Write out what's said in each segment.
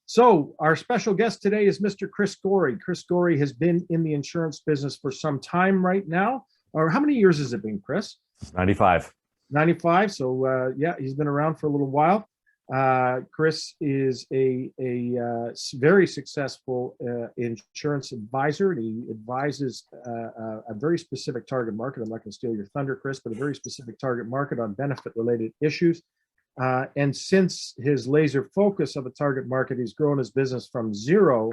So our special guest today is Mr. Chris Gory. Chris Gory has been in the insurance business for some time right now. Or how many years has it been, Chris? 95. 95. So yeah, he's been around for a little while. Chris is a very successful insurance advisor. And he advises a very specific target market. I'm not going to steal your thunder, Chris, but a very specific target market on benefit-related issues. And since his laser focus of a target market, he's grown his business from 0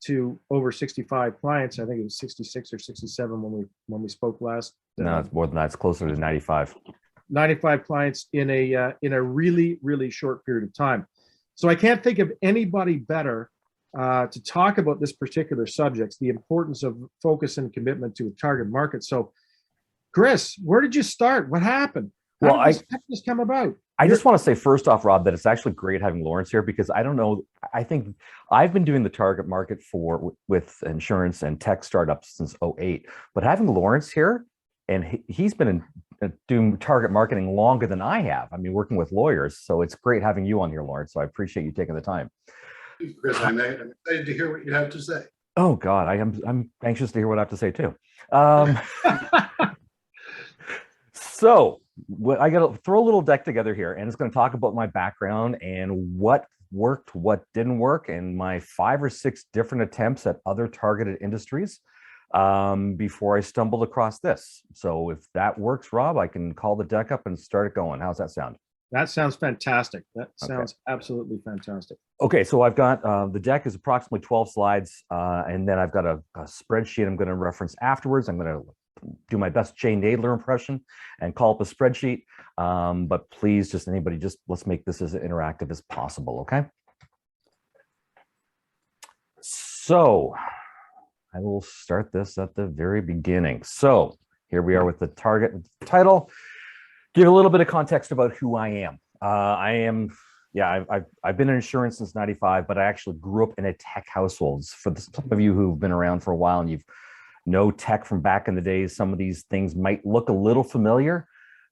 to over 65 clients. I think it was 66 or 67 when we spoke last. No, it's more than that. It's closer to 95. 95 clients in a really short period of time. So I can't think of anybody better to talk about this particular subject, the importance of focus and commitment to a target market. So, Chris, where did you start? What happened? How did this come about? I just want to say first off, Rob, that it's actually great having Lawrence here because I don't know. I think I've been doing the target market with insurance and tech startups since 2008, but having Lawrence here, and he's been doing target marketing longer than I have. I mean, working with lawyers. So it's great having you on here, Lawrence. So I appreciate you taking the time. Chris, I'm excited to hear what you have to say. Oh God, I'm anxious to hear what I have to say too. So I got to throw a little deck together here, and it's going to talk about my background and what worked, what didn't work, and my 5 or 6 different attempts at other targeted industries before I stumbled across this. So if that works, Rob, I can call the deck up and start it going. How's that sound? That sounds fantastic. That sounds absolutely fantastic. Okay, so I've got the deck is approximately 12 slides, and then I've got a spreadsheet I'm going to reference afterwards. I'm going to do my best Jay Nadler impression and call up a spreadsheet. But please, just anybody, just let's make this as interactive as possible, okay? So I will start this at the very beginning. So here we are with the target title. Give a little bit of context about who I am. I've been in insurance since 95, but I actually grew up in a tech household. For some of you who've been around for a while and you've know tech from back in the days, some of these things might look a little familiar.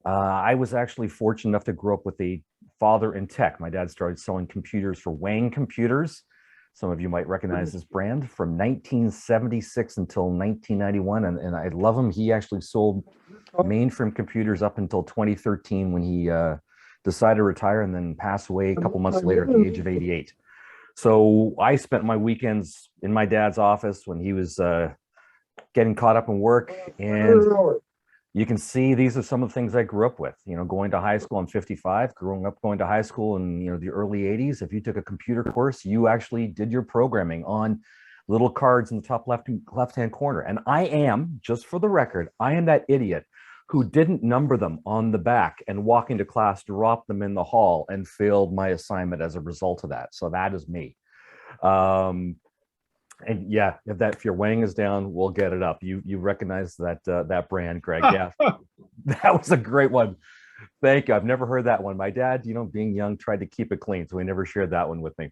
I was actually fortunate enough to grow up with a father in tech. My dad started selling computers for Wang Computers. Some of you might recognize this brand from 1976 until 1991. And I love him. He actually sold mainframe computers up until 2013 when he decided to retire and then passed away a couple months later at the age of 88. So I spent my weekends in my dad's office when he was getting caught up in work. And you can see these are some of the things I grew up with, going to high school. I'm 55, growing up going to high school in the early 80s. If you took a computer course, you actually did your programming on little cards in the top left-hand corner. And I am, just for the record, I am that idiot who didn't number them on the back and walk into class, drop them in the hall, and failed my assignment as a result of that. So that is me. And yeah, if your Wang is down, we'll get it up. You recognize that brand, Greg? Yeah, that was a great one. Thank you. I've never heard that one. My dad, being young, tried to keep it clean, so he never shared that one with me.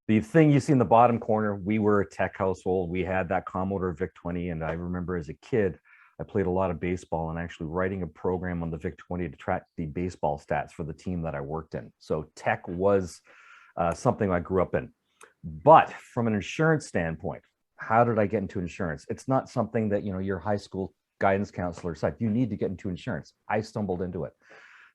The thing you see in the bottom corner, we were a tech household. We had that Commodore VIC-20, and I remember as a kid, I played a lot of baseball and actually writing a program on the VIC-20 to track the baseball stats for the team that I worked in. So tech was something I grew up in. But from an insurance standpoint, how did I get into insurance? It's not something that, your high school guidance counselor said, you need to get into insurance. I stumbled into it.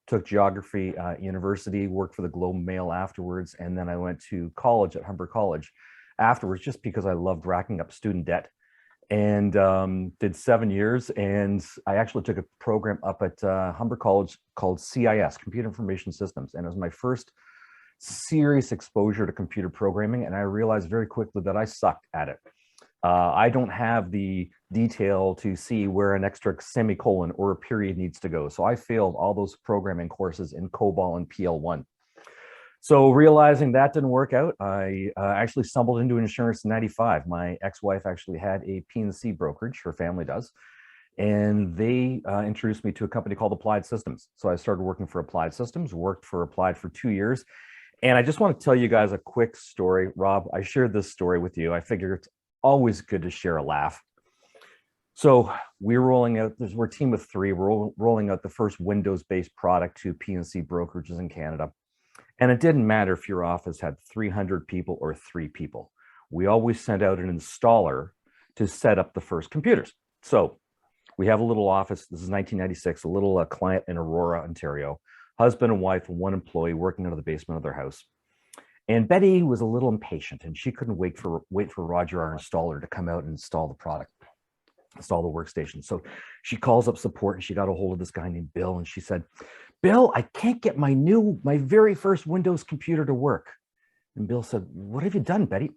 Took geography at university, worked for the Globe and Mail afterwards. And then I went to college at Humber College afterwards, just because I loved racking up student debt, and did 7 years. And I actually took a program up at Humber College called CIS, Computer Information Systems. And it was my first serious exposure to computer programming, and I realized very quickly that I sucked at it. I don't have the detail to see where an extra semicolon or a period needs to go. So I failed all those programming courses in COBOL and PL1. So realizing that didn't work out, I actually stumbled into insurance in 95. My ex-wife actually had a P&C brokerage, her family does, and they introduced me to a company called Applied Systems. So I started working for Applied Systems, worked for Applied for 2 years. And I just want to tell you guys a quick story. Rob, I shared this story with you. I figure it's always good to share a laugh. So we're rolling out, we're a team of 3, we're rolling out the first Windows-based product to P&C brokerages in Canada. And it didn't matter if your office had 300 people or 3 people. We always sent out an installer to set up the first computers. So we have a little office. This is 1996, a little client in Aurora, Ontario, husband and wife and 1 employee working out of the basement of their house. And Betty was a little impatient, and she couldn't wait for Roger, our installer, to come out and install the product, install the workstation. So she calls up support, and she got a hold of this guy named Bill, and she said, "Bill, I can't get my very first Windows computer to work." And Bill said, "What have you done, Betty?"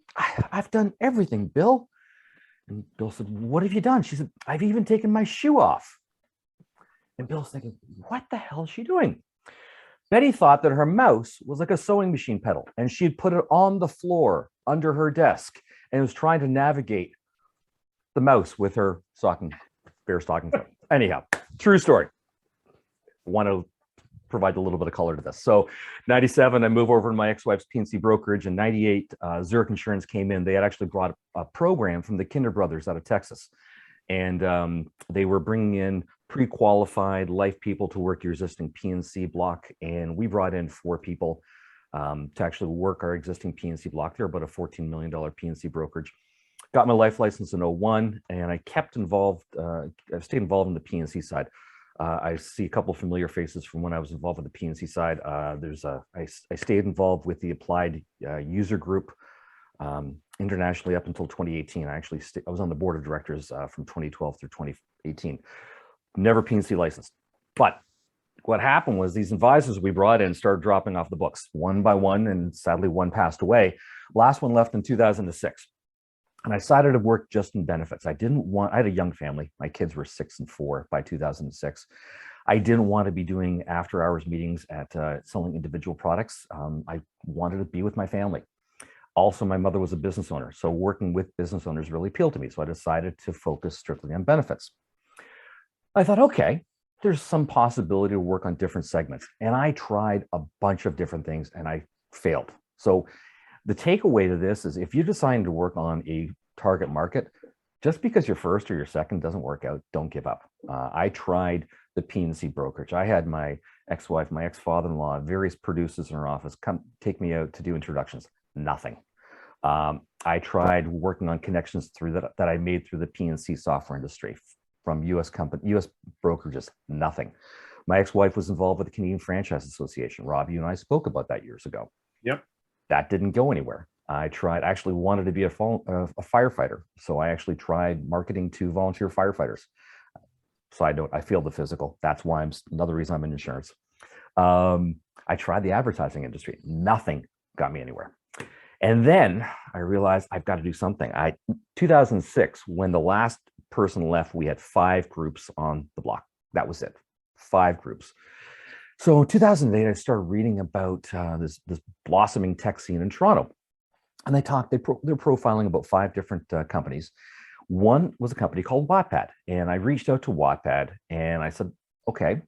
"I've done everything, Bill." And Bill said, "What have you done?" She said, "I've even taken my shoe off." And Bill's thinking, what the hell is she doing? Betty thought that her mouse was like a sewing machine pedal, and she'd put it on the floor under her desk and was trying to navigate the mouse with her bare stocking foot. Anyhow, true story. Want to provide a little bit of color to this. So 97, I move over to my ex-wife's PNC brokerage. In 98, Zurich Insurance came in. They had actually brought a program from the Kinder brothers out of Texas. And they were bringing in pre-qualified life people to work your existing PNC block. And we brought in 4 people to actually work our existing PNC block. They're about a $14 million PNC brokerage. Got my life license in 01, and I kept involved, I stayed involved in the PNC side. I see a couple of familiar faces from when I was involved with the PNC side. I stayed involved with the applied user group internationally up until 2018. I was on the board of directors from 2012 through 2018. Never PNC licensed. But what happened was these advisors we brought in started dropping off the books one by one, and sadly 1 passed away. Last one left in 2006. And I decided to work just in benefits. I had a young family. My kids were 6 and 4 by 2006. I didn't want to be doing after hours meetings at selling individual products. I wanted to be with my family. Also, my mother was a business owner, so working with business owners really appealed to me. So I decided to focus strictly on benefits. I thought, okay, there's some possibility to work on different segments. And I tried a bunch of different things and I failed. So the takeaway to this is if you decide to work on a target market, just because your first or your second doesn't work out, don't give up. I tried the PNC brokerage. I had my ex-wife, my ex-father-in-law, various producers in her office come take me out to do introductions. Nothing. I tried working on connections through that I made through the PNC software industry from US brokerages. Nothing. My ex-wife was involved with the Canadian Franchise Association. Rob, you and I spoke about that years ago. Yep. That didn't go anywhere. I actually wanted to be a firefighter. So I actually tried marketing to volunteer firefighters. Side note, I failed the physical. That's why another reason I'm in insurance. I tried the advertising industry. Nothing got me anywhere. And then I realized I've got to do something. 2006, when the last person left, we had 5 groups on the block. That was it. 5 groups. So in 2008, I started reading about this blossoming tech scene in Toronto. And they're profiling about 5 different companies. One was a company called Wattpad. And I reached out to Wattpad and I said, okay,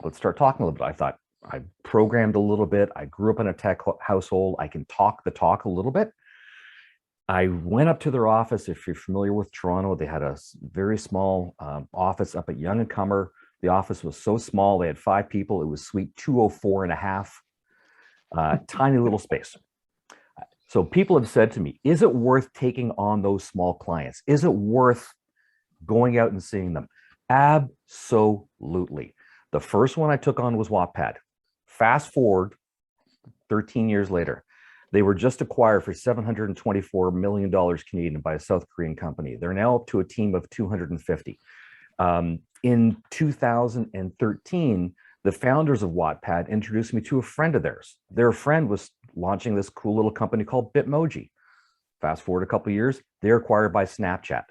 let's start talking a little bit. I thought I programmed a little bit. I grew up in a tech household. I can talk the talk a little bit. I went up to their office. If you're familiar with Toronto, they had a very small office up at Yonge and Cummer. The office was so small. They had 5 people. It was suite 204 and a half, tiny little space. So people have said to me, is it worth taking on those small clients? Is it worth going out and seeing them? Absolutely. The first one I took on was Wattpad. Fast forward 13 years later, they were just acquired for $724 million Canadian by a South Korean company. They're now up to a team of 250. In 2013, the founders of Wattpad introduced me to a friend of theirs. Their friend was launching this cool little company called Bitmoji. Fast forward a couple of years, they're acquired by Snapchat.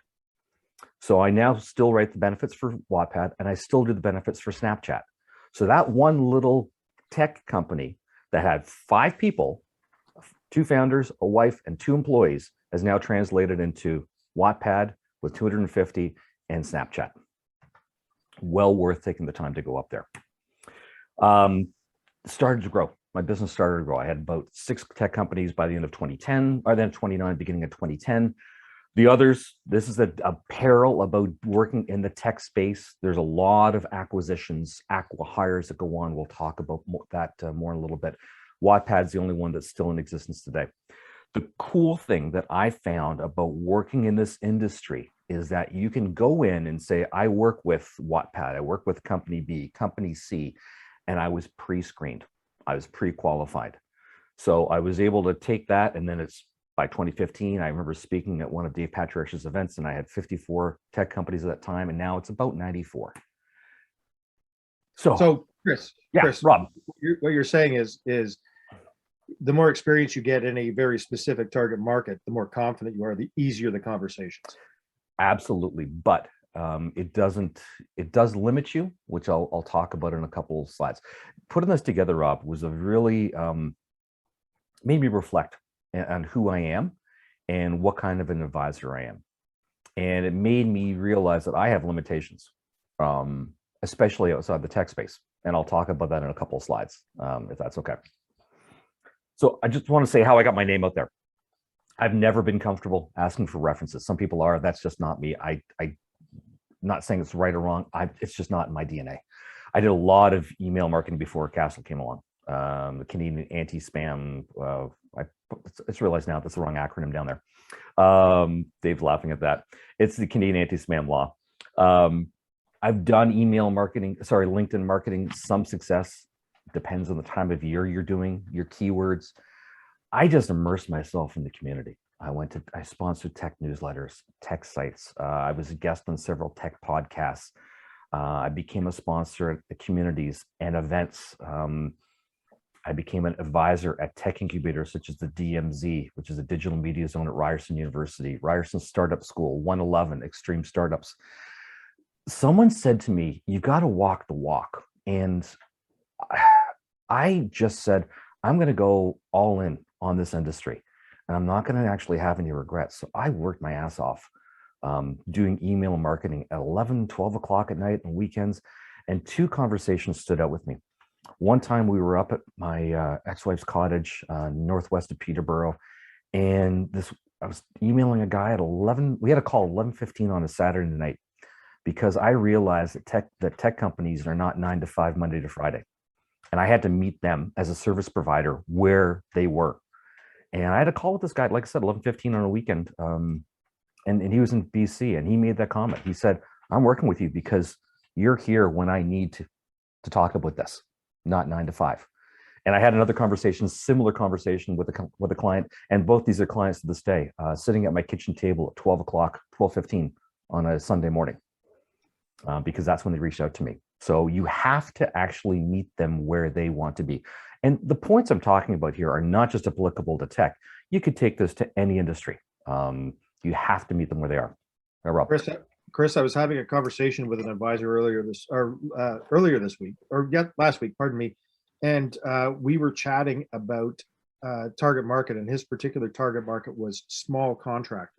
So I now still write the benefits for Wattpad, and I still do the benefits for Snapchat. So that one little tech company that had 5 people, 2 founders, a wife, and 2 employees, has now translated into Wattpad with 250 and Snapchat. Well worth taking the time to go up there. Started to grow. My business started to grow. I had about 6 tech companies by the end of 2010, by then 29, beginning of 2010. The others, this is a peril about working in the tech space. There's a lot of acquisitions, acqui-hires that go on. We'll talk about that more in a little bit. Wattpad's the only one that's still in existence today. The cool thing that I found about working in this industry is that you can go in and say, I work with Wattpad, I work with company B, company C, and I was pre-screened. I was pre-qualified. So I was able to take that, and then it's by 2015, I remember speaking at one of Dave Patrick's events, and I had 54 tech companies at that time, and now it's about 94. So Chris, Rob, what you're saying is the more experience you get in a very specific target market, the more confident you are, the easier the conversations. Absolutely, but it does limit you, which I'll talk about in a couple of slides. Putting this together, Rob, was a really made me reflect on who I am and what kind of an advisor I am, and it made me realize that I have limitations, especially outside the tech space, and I'll talk about that in a couple of slides, if that's okay. So I just want to say how I got my name out there. I've never been comfortable asking for references. Some people are. That's just not me. I'm not saying it's right or wrong. It's just not in my DNA. I did a lot of email marketing before Castle came along. The Canadian anti-spam. I just realized now that's the wrong acronym down there. Dave's laughing at that. It's the Canadian anti-spam law. I've done LinkedIn marketing, some success. Depends on the time of year you're doing your keywords. I just immersed myself in the community. I sponsored tech newsletters, tech sites. I was a guest on several tech podcasts. I became a sponsor at the communities and events. I became an advisor at tech incubators such as the DMZ, which is a digital media zone at Ryerson University, Ryerson Startup School, 111, Extreme Startups. Someone said to me, you got to walk the walk. And I just said, I'm going to go all in on this industry, and I'm not going to actually have any regrets. So I worked my ass off doing email marketing at 11, 12 o'clock at night and weekends. And two conversations stood out with me. One time we were up at my ex-wife's cottage northwest of Peterborough, and I was emailing a guy at 11. We had a call at 11:15 on a Saturday night because I realized that tech companies are not 9 to 5 Monday to Friday. And I had to meet them as a service provider where they were. And I had a call with this guy, like I said, 11:15 on a weekend. And he was in BC, and he made that comment. He said, I'm working with you because you're here when I need to talk about this, not 9 to 5. And I had another conversation, similar conversation with a client. And both these are clients to this day, sitting at my kitchen table at 12 o'clock, 12:15 on a Sunday morning, because that's when they reached out to me. So you have to actually meet them where they want to be. And the points I'm talking about here are not just applicable to tech. You could take this to any industry. You have to meet them where they are. Rob. Chris, I was having a conversation with an advisor earlier this week, or last week, pardon me. And we were chatting about target market, and his particular target market was small contractors.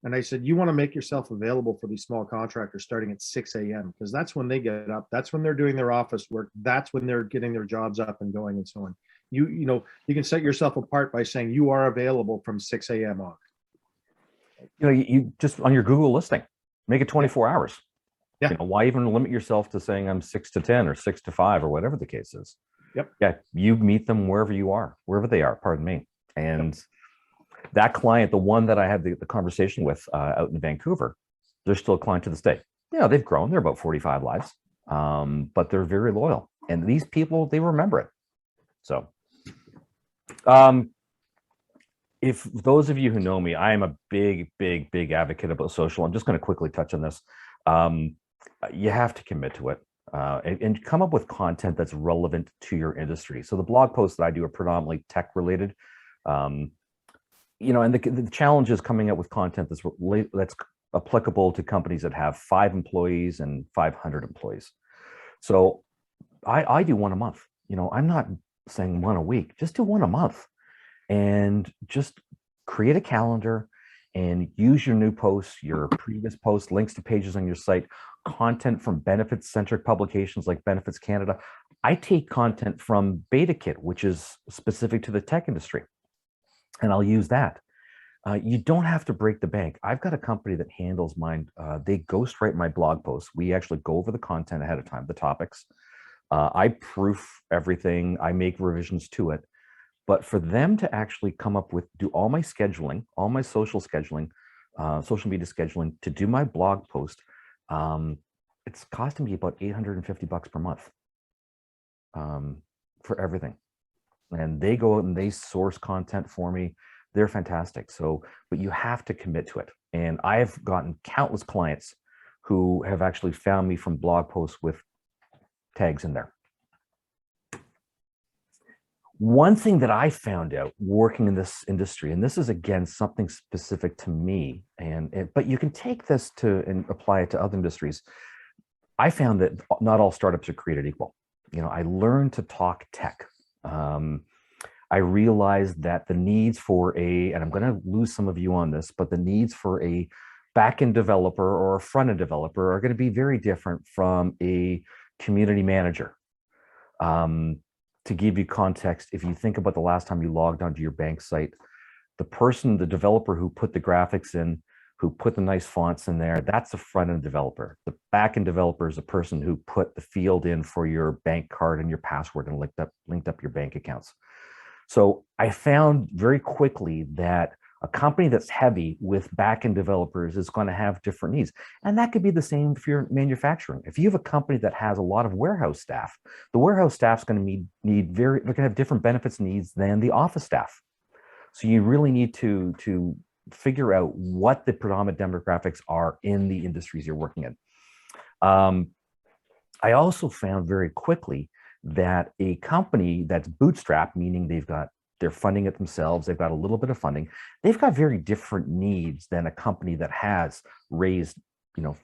And I said, you want to make yourself available for these small contractors starting at 6 a.m. because that's when they get up. That's when they're doing their office work. That's when they're getting their jobs up and going and so on. You can set yourself apart by saying you are available from 6 a.m. on. You just on your Google listing, make it 24 hours. Yeah. Why even limit yourself to saying I'm 6 to 10 or 6 to 5 or whatever the case is? Yep. Yeah. You meet them wherever they are, pardon me. And that client, the one that I had the conversation with out in Vancouver, they're still a client to this day. They've grown. They're about 45 lives, but they're very loyal. And these people, they remember it. So if those of you who know me, I am a big, big, big advocate about social. I'm just going to quickly touch on this. You have to commit to it and come up with content that's relevant to your industry. So the blog posts that I do are predominantly tech related. And the challenge is coming up with content that's applicable to companies that have 5 employees and 500 employees. So I do one a month. I'm not saying one a week, just do one a month, and just create a calendar and use your new posts, your previous posts, links to pages on your site, content from benefits-centric publications like Benefits Canada. I take content from BetaKit, which is specific to the tech industry, and I'll use that. You don't have to break the bank. I've got a company that handles mine. They ghostwrite my blog posts. We actually go over the content ahead of time, the topics. I proof everything. I make revisions to it. But for them to actually come up with, do all my scheduling, all my social scheduling, social media scheduling, to do my blog post, it's costing me about $850 per month for everything. And they go out and they source content for me. They're fantastic. So, but you have to commit to it. And I've gotten countless clients who have actually found me from blog posts with tags in there. One thing that I found out working in this industry, and this is again something specific to me, but you can take this to and apply it to other industries. I found that not all startups are created equal. You know, I learned to talk tech. I realized that the needs for and I'm going to lose some of you on this, but the needs for a back-end developer or a front-end developer are going to be very different from a community manager. To give you context, if you think about the last time you logged onto your bank site, the developer who put the graphics in, who put the nice fonts in there, that's a front-end developer. The back-end developer is a person who put the field in for your bank card and your password and linked up your bank accounts. So I found very quickly that a company that's heavy with back-end developers is going to have different needs. And that could be the same if you're manufacturing. If you have a company that has a lot of warehouse staff, the warehouse staff's going to they're going to have different benefits needs than the office staff. So you really need to figure out what the predominant demographics are in the industries you're working in. I also found very quickly that a company that's bootstrapped, meaning they're funding it themselves, they've got a little bit of funding, they've got very different needs than a company that has raised,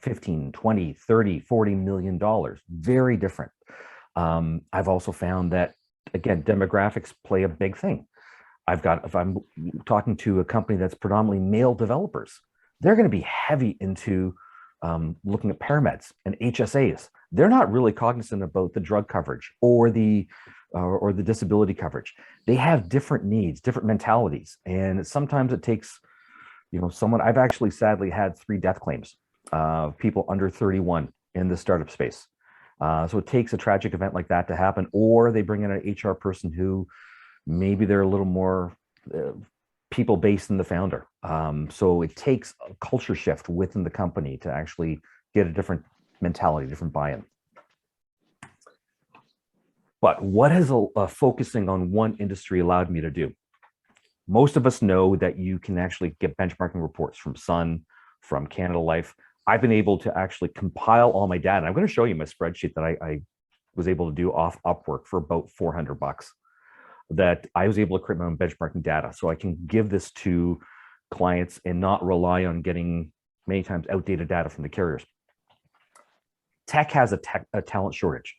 15, 20, 30, 40 million dollars. Very different. I've also found that, again, demographics play a big thing. If I'm talking to a company that's predominantly male developers, they're going to be heavy into looking at parameds and HSAs. They're not really cognizant about the drug coverage or the disability coverage. They have different needs, different mentalities. And sometimes it takes, I've actually sadly had 3 death claims of people under 31 in the startup space. So it takes a tragic event like that to happen, or they bring in an HR person who maybe they're a little more people-based than the founder. So it takes a culture shift within the company to actually get a different mentality, different buy-in. But what has focusing on one industry allowed me to do? Most of us know that you can actually get benchmarking reports from Sun, from Canada Life. I've been able to actually compile all my data. I'm going to show you my spreadsheet that I was able to do off Upwork for about $400, that I was able to create my own benchmarking data. So I can give this to clients and not rely on getting many times outdated data from the carriers. Tech has a talent shortage.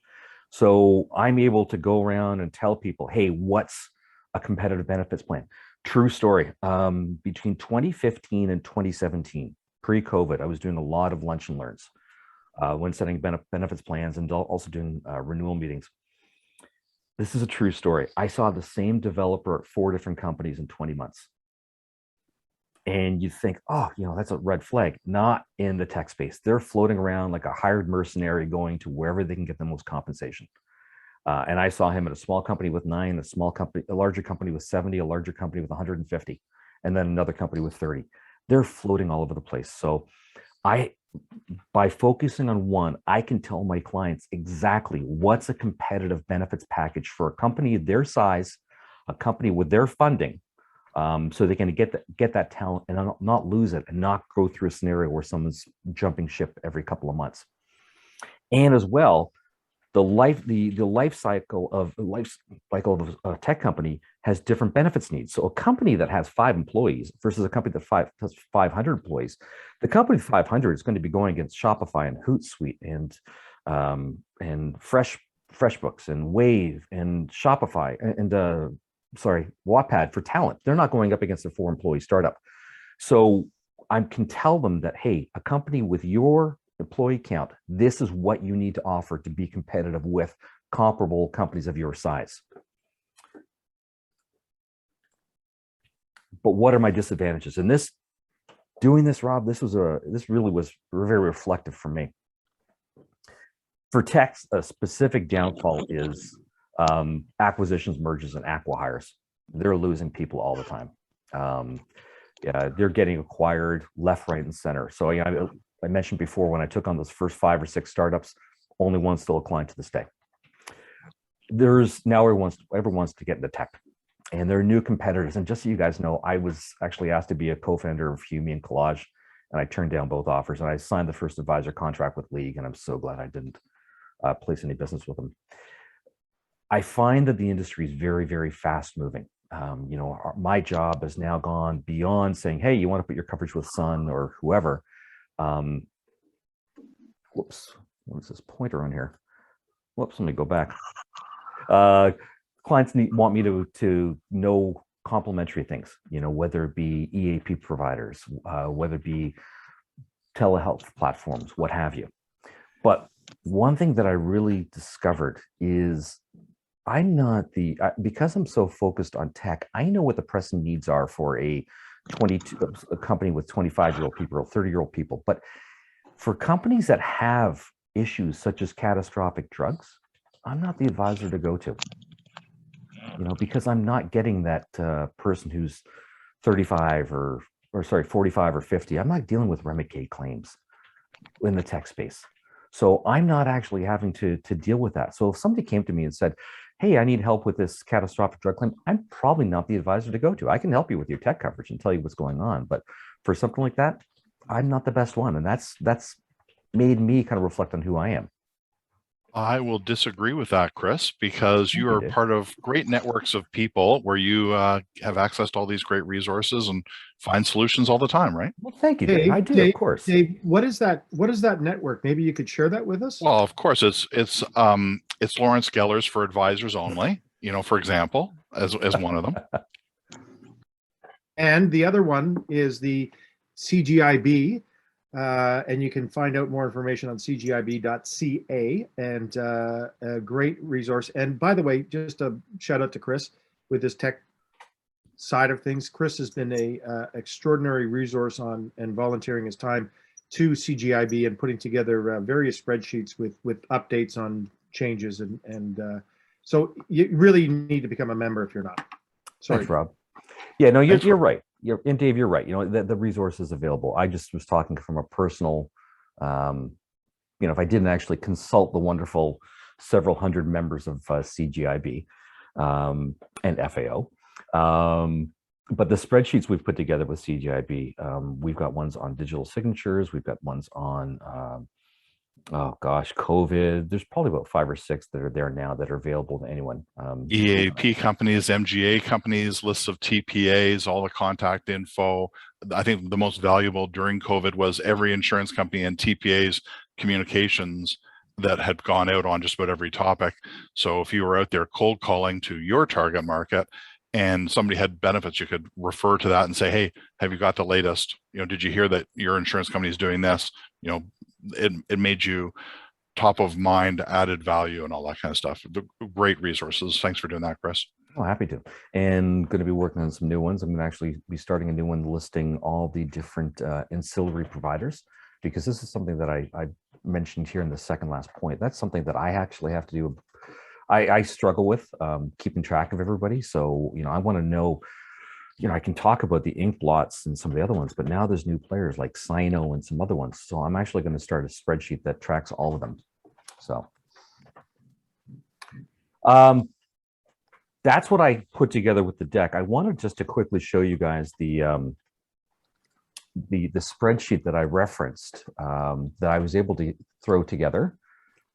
So I'm able to go around and tell people, hey, what's a competitive benefits plan? True story. Between 2015 and 2017, pre-COVID, I was doing a lot of lunch and learns when setting benefits plans and also doing renewal meetings. This is a true story. I saw the same developer at 4 different companies in 20 months. And you think, oh, that's a red flag. Not in the tech space. They're floating around like a hired mercenary going to wherever they can get the most compensation. And I saw him at a small company with 9, a larger company with 70, a larger company with 150, and then another company with 30. They're floating all over the place. So by focusing on one, I can tell my clients exactly what's a competitive benefits package for a company their size, a company with their funding, so they can get that talent and not lose it and not go through a scenario where someone's jumping ship every couple of months. And as well, the life cycle of a tech company has different benefits needs. So a company that has 5 employees versus a company that has 500 employees, the company with 500 is going to be going against Shopify and Hootsuite and FreshBooks and Wave and Shopify and Wattpad for talent. They're not going up against a 4-employee startup. So I can tell them that, hey, a company with your employee count, this is what you need to offer to be competitive with comparable companies of your size. But what are my disadvantages? And doing this, Rob, this really was very reflective for me. For tech, a specific downfall is acquisitions, mergers, and acquihires. They're losing people all the time. Yeah, they're getting acquired left, right, and center. So I mentioned before, when I took on those first 5 or 6 startups, only one still a client to this day. There's now everyone wants to get into tech, and there are new competitors. And just so you guys know, I was actually asked to be a co-founder of Humi and Collage, and I turned down both offers. And I signed the first advisor contract with League, and I'm so glad I didn't place any business with them. I find that the industry is very, very fast moving. My job has now gone beyond saying, hey, you want to put your coverage with Sun or whoever. Whoops, what is this pointer on here? Whoops, let me go back. Clients want me to know complementary things, whether it be EAP providers, whether it be telehealth platforms, what have you. But one thing that I really discovered is because I'm so focused on tech, I know what the pressing needs are for a company with 25-year-old people or 30-year-old people. But for companies that have issues such as catastrophic drugs, I'm not the advisor to go to, because I'm not getting that person who's 45 or 45 or 50. I'm not dealing with Remicade claims in the tech space. So I'm not actually having to deal with that. So if somebody came to me and said, hey, I need help with this catastrophic drug claim, I'm probably not the advisor to go to. I can help you with your tech coverage and tell you what's going on. But for something like that, I'm not the best one. And that's made me kind of reflect on who I am. I will disagree with that, Chris, because you are part of great networks of people where you have access to all these great resources and find solutions all the time, right? Well, thank you, Dave. I do, of course. Dave, what is that network? Maybe you could share that with us? Well, of course, it's Lawrence Geller's for advisors only, for example, as one of them. And the other one is the CGIB. And you can find out more information on cgib.ca, and a great resource. And by the way, just a shout out to Chris with this tech side of things. Chris has been a extraordinary resource and volunteering his time to CGIB and putting together various spreadsheets with updates on changes. And so you really need to become a member if you're not. Sorry. Thanks, Rob. Yeah, no, you're right. And Dave, you're right. The resource is available. I just was talking from a personal, if I didn't actually consult the wonderful several hundred members of CGIB and FAO, but the spreadsheets we've put together with CGIB, we've got ones on digital signatures. We've got ones on, COVID. There's probably about 5 or 6 that are there now that are available to anyone. EAP companies, MGA companies, lists of TPAs, all the contact info. I think the most valuable during COVID was every insurance company and TPA's communications that had gone out on just about every topic. So if you were out there cold calling to your target market and somebody had benefits, you could refer to that and say, hey, have you got the latest? Did you hear that your insurance company is doing this? It made you top of mind, added value, and all that kind of stuff. Great resources. Thanks for doing that, Chris. Oh, happy to. And going to be working on some new ones. I'm going to actually be starting a new one listing all the different ancillary providers, because this is something that I mentioned here in the second last point. That's something that I actually have to do. I struggle with keeping track of everybody. So, I want to know, I can talk about the ink blots and some of the other ones, but now there's new players like Sino and some other ones. So I'm actually going to start a spreadsheet that tracks all of them. So that's what I put together with the deck. I wanted just to quickly show you guys the spreadsheet that I referenced that I was able to throw together.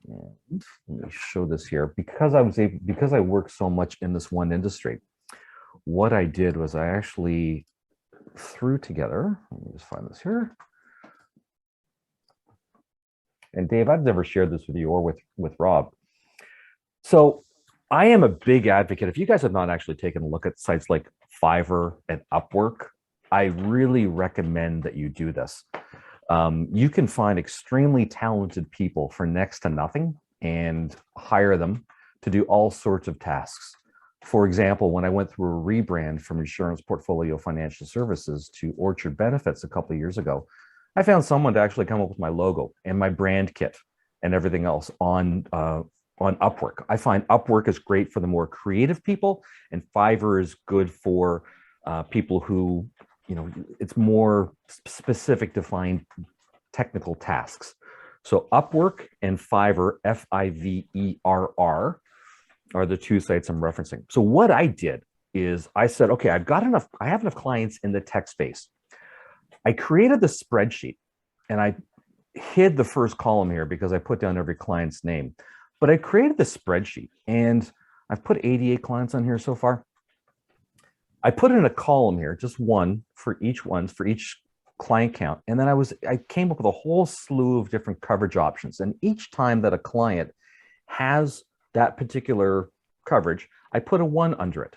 And let me show this here because I work so much in this one industry. What I did was I actually threw together, let me just find this here. And Dave, I've never shared this with you or with Rob. So I am a big advocate. If you guys have not actually taken a look at sites like Fiverr and Upwork, I really recommend that you do this. You can find extremely talented people for next to nothing and hire them to do all sorts of tasks. For example, when I went through a rebrand from Insurance Portfolio Financial Services to Orchard Benefits a couple of years ago, I found someone to actually come up with my logo and my brand kit and everything else on Upwork. I find Upwork is great for the more creative people, and Fiverr is good for people who, it's more specific to find technical tasks. So Upwork and Fiverr, Fiverr, are the two sites I'm referencing. So what I did is I said, okay, I have enough clients in the tech space. I created the spreadsheet, and I hid the first column here because I put down every client's name. But I created the spreadsheet, and I've put 88 clients on here so far. I put in a column here, just one for each client count. And then I came up with a whole slew of different coverage options. And each time that a client has that particular coverage, I put a 1 under it.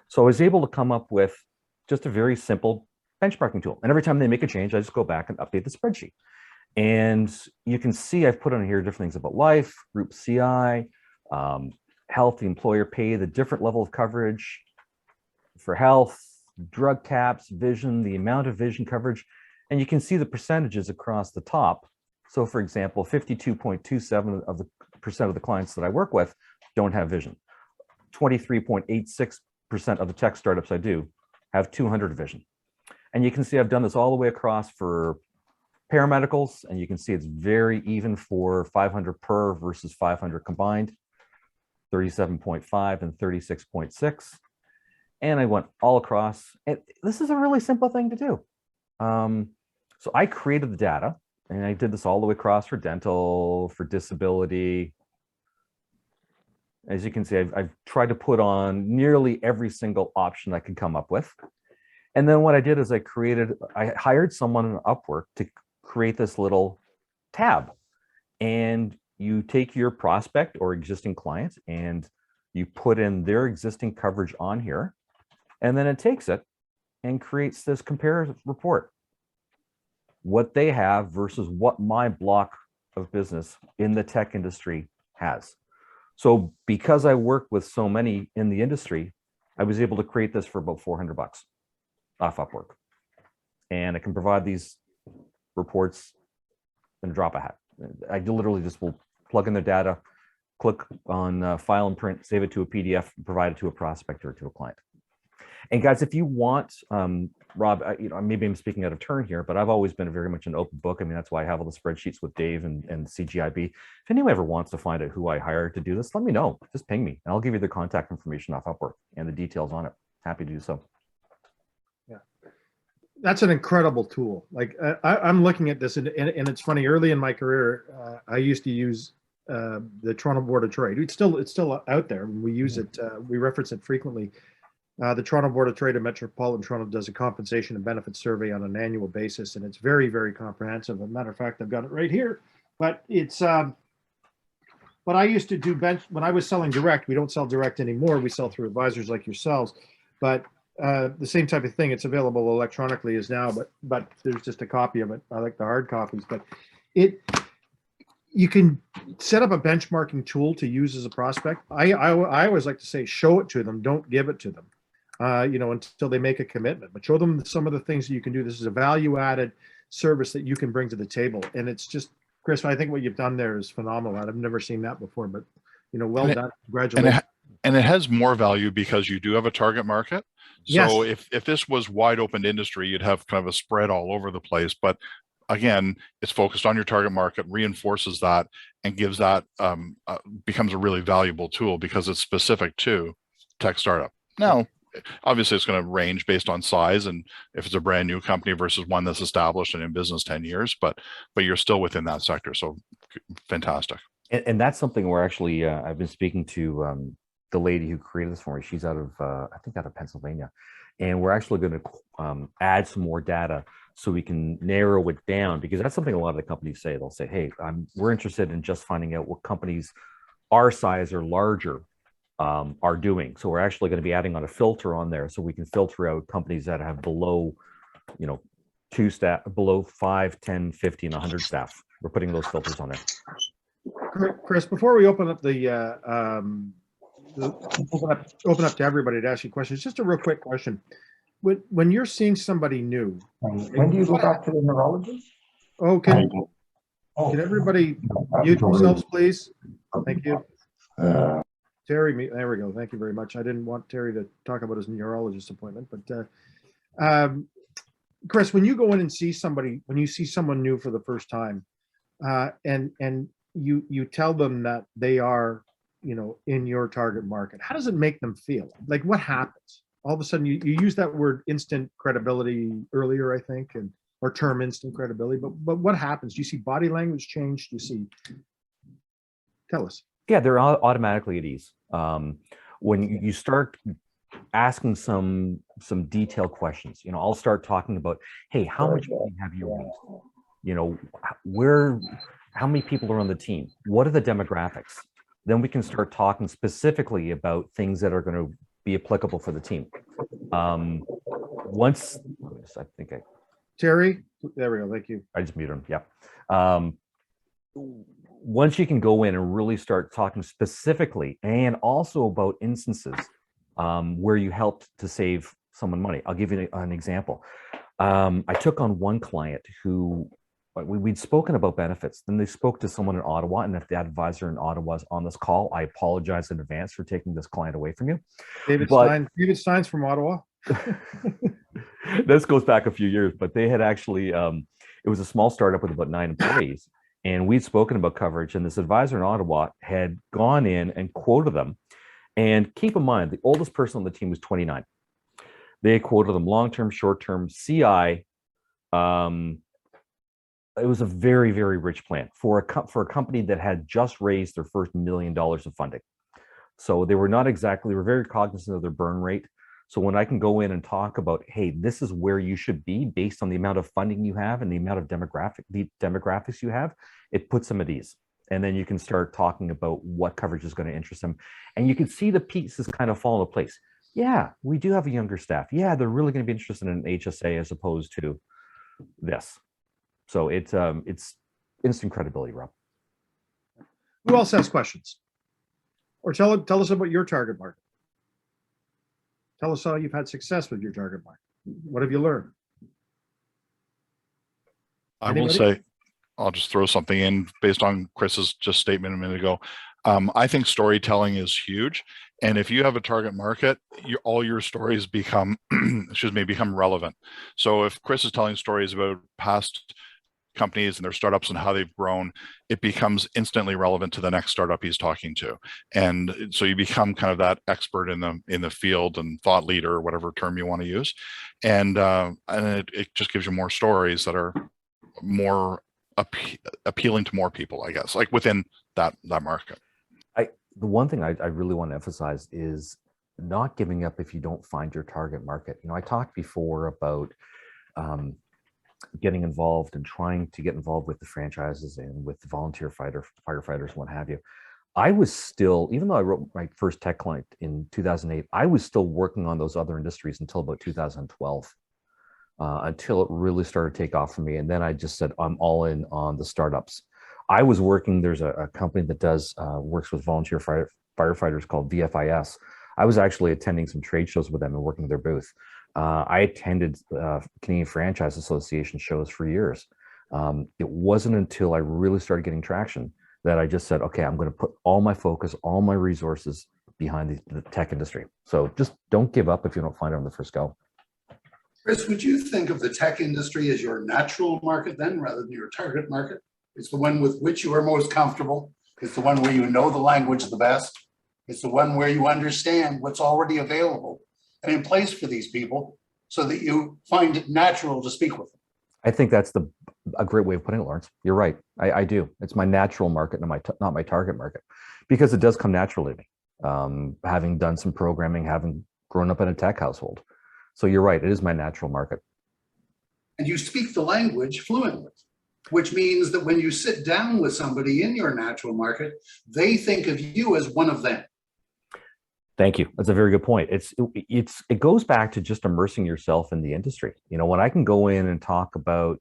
So I was able to come up with just a very simple benchmarking tool. And every time they make a change, I just go back and update the spreadsheet. And you can see I've put on here different things about life, group CI, health, the employer pay, the different level of coverage for health, drug caps, vision, the amount of vision coverage. And you can see the percentages across the top. So for example, 52.27% of the clients that I work with don't have vision. 23.86% of the tech startups I do have 200 vision. And you can see I've done this all the way across for paramedicals, and you can see it's very even for 500 per versus 500 combined, 37.5 and 36.6. And I went all across. And this is a really simple thing to do. So I created the data, and I did this all the way across for dental, for disability. As you can see, I've tried to put on nearly every single option I could come up with. And then what I did is I hired someone on Upwork to create this little tab. And you take your prospect or existing client and you put in their existing coverage on here. And then it takes it and creates this comparative report. What they have versus what my block of business in the tech industry has. So because I work with so many in the industry, I was able to create this for about $400 off Upwork. And I can provide these reports in a drop of a hat. I literally just will plug in the data, click on file and print, save it to a PDF, provide it to a prospect or to a client. And guys, if you want, Rob, maybe I'm speaking out of turn here, but I've always been very much an open book. I mean, that's why I have all the spreadsheets with Dave and CGIB. If anyone ever wants to find out who I hired to do this, let me know. Just ping me, and I'll give you the contact information off Upwork and the details on it. Happy to do so. Yeah, that's an incredible tool. Like I'm looking at this, and it's funny. Early in my career, I used to use the Toronto Board of Trade. It's still out there. We use it. We reference it frequently. The Toronto Board of Trade in Metropolitan Toronto does a compensation and benefits survey on an annual basis, and it's very, very comprehensive. As a matter of fact, I've got it right here. But it's what I used to do when I was selling direct. We don't sell direct anymore. We sell through advisors like yourselves. But the same type of thing. It's available electronically as now, but there's just a copy of it. I like the hard copies, but you can set up a benchmarking tool to use as a prospect. I always like to say, show it to them, don't give it to them. Until they make a commitment, but show them some of the things that you can do. This is a value-added service that you can bring to the table. And it's just, Chris, I think what you've done there is phenomenal. I've never seen that before, but well done. Congratulations. And it has more value because you do have a target market. So Yes. if this was wide open industry, you'd have kind of a spread all over the place. But again, it's focused on your target market, reinforces that, and gives that becomes a really valuable tool because it's specific to tech startup. Now, obviously, it's going to range based on size and if it's a brand new company versus one that's established and in business 10 years, but you're still within that sector. So fantastic. And that's something where actually I've been speaking to the lady who created this for me. She's out of, I think out of Pennsylvania. And we're actually going to add some more data so we can narrow it down, because that's something a lot of the companies say. They'll say, hey, we're interested in just finding out what companies our size or larger are doing. So we're actually going to be adding on a filter on there so we can filter out companies that have below, 2 staff, below 5, 10, 50, and 100 staff. We're putting those filters on there. Chris, before we open up open up to everybody to ask you questions, just a real quick question. When you're seeing somebody new, when do you go back to the neurologist? Okay. Can everybody mute themselves, please? Thank you. Terry, there we go. Thank you very much. I didn't want Terry to talk about his neurologist appointment, but Chris, when you go in and see somebody, when you see someone new for the first time, and you tell them that they are, in your target market, how does it make them feel? Like, what happens? All of a sudden, you use that word instant credibility earlier, I think, or term instant credibility, but what happens? Do you see body language change? Do you see? Tell us. Yeah, they're automatically at ease. When you start asking some detailed questions, I'll start talking about, hey, how much money have you raised? How many people are on the team? What are the demographics? Then we can start talking specifically about things that are going to be applicable for the team. Terry, there we go. Thank you. I just muted him. Yeah. Once you can go in and really start talking specifically and also about instances where you helped to save someone money. I'll give you an example. I took on one client who we'd spoken about benefits. Then they spoke to someone in Ottawa, and if that advisor in Ottawa is on this call, I apologize in advance for taking this client away from you. David Stein's from Ottawa. This goes back a few years, but they had actually, it was a small startup with about 9 employees. And we'd spoken about coverage, and this advisor in Ottawa had gone in and quoted them. And keep in mind, the oldest person on the team was 29. They quoted them long-term, short-term, CI. It was a very, very rich plan for a company that had just raised their first $1 million of funding. So they were very cognizant of their burn rate. So when I can go in and talk about, hey, this is where you should be based on the amount of funding you have and the amount of demographics you have, it puts them at ease. And then you can start talking about what coverage is going to interest them. And you can see the pieces kind of fall into place. Yeah, we do have a younger staff. Yeah, they're really going to be interested in an HSA as opposed to this. So it's instant credibility, Rob. Who else has questions? Or tell us about your target market. Tell us how you've had success with your target market. What have you learned? Anybody? I will say, I'll just throw something in based on Chris's just statement a minute ago. I think storytelling is huge. And if you have a target market, all your stories become relevant. So if Chris is telling stories about past companies and their startups and how they've grown, it becomes instantly relevant to the next startup he's talking to. And so you become kind of that expert in the field and thought leader, or whatever term you want to use. And it just gives you more stories that are more appealing to more people, I guess, like within that market. The one thing I really want to emphasize is not giving up if you don't find your target market. I talked before about getting involved and trying to get involved with the franchises and with the volunteer firefighters, what have you. I was still, even though I wrote my first tech client in 2008, I was still working on those other industries until about 2012, until it really started to take off for me. And then I just said, I'm all in on the startups. I was working, there's a company that does works with volunteer firefighters called VFIS. I was actually attending some trade shows with them and working their booth. I attended Canadian Franchise Association shows for years. It wasn't until I really started getting traction that I just said, okay, I'm going to put all my focus, all my resources behind the tech industry. So just don't give up if you don't find it on the first go. Chris, would you think of the tech industry as your natural market then, rather than your target market? It's the one with which you are most comfortable. It's the one where you know the language the best. It's the one where you understand what's already available and in place for these people so that you find it natural to speak with them. I think that's a great way of putting it, Lawrence. You're right. I do. It's my natural market, not my target market, because it does come naturally to me, having done some programming, having grown up in a tech household. So you're right. It is my natural market. And you speak the language fluently, which means that when you sit down with somebody in your natural market, they think of you as one of them. Thank you. That's a very good point. It goes back to just immersing yourself in the industry. When I can go in and talk about,